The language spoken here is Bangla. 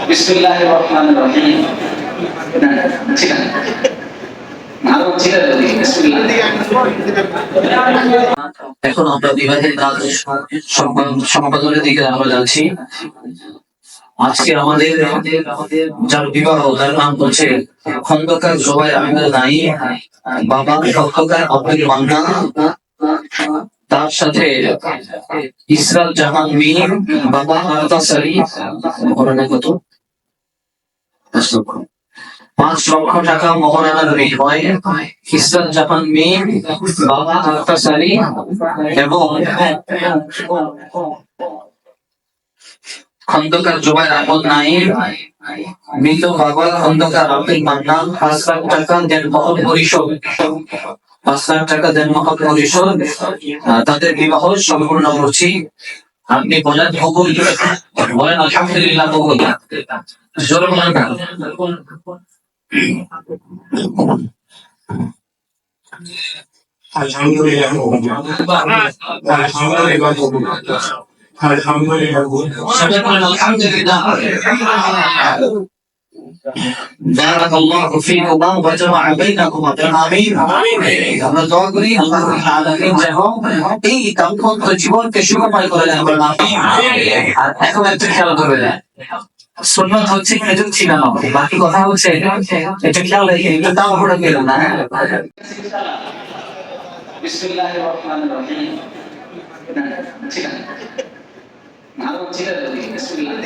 বিসমিল্লাহির রহমানির রহিম। এখন আমরা বিবাহের কাজ সম্পাদনের দিকে আমরা যাচ্ছি। আজকে আমাদের যার বিবাহ, তার নাম হচ্ছে খন্দকার জোবায়ের আহমেদ নাঈম, বাবা খন্দকার আব্দুল মান্নান, তার সাথে ইসরাত জাহান মীর, বাবা আতাসারি। কত? 5 লক্ষ টাকা মহারানার বিনিময়ে ইসরাত জাহান মীর, বাবা আতাসারি এবং খন্দকার জোবায়ের আহমেদ নাঈম, মৃত বাবা খন্দকার আব্দুল মান্নান 5 লাখ টাকা দেনমোহর পরিশোধ। 5 লাখ টাকা দেনমোহর পরিশোধ। তাদের বিবাহ সম্পূর্ণ করছি। আপনি বলেন কবুল, বলেন আলহামদুলিল্লাহ কবুল। জোরে বলেন না। আলহামদুলিল্লাহ আলহামদুলিল্লাহ আলহামদুলিল্লাহ। بارك الله فيكما وجمع بينكما آمين। আমরা দোয়া করি আল্লাহ রাব্বুল আলামিন যেন এই দাম্পত্য জীবনকে সুখময় করে দেন। আর এখন একটা খেয়াল করবেন, সুন্নাত হচ্ছে খেজুর ছিলানো, বাকি কথা হচ্ছে এটা খেয়াল রেখে একটু দাম পড়ে গেল না। বিসমিল্লাহির রহমানির রহিম। ভালো ছিল বিসমিল্লাহ।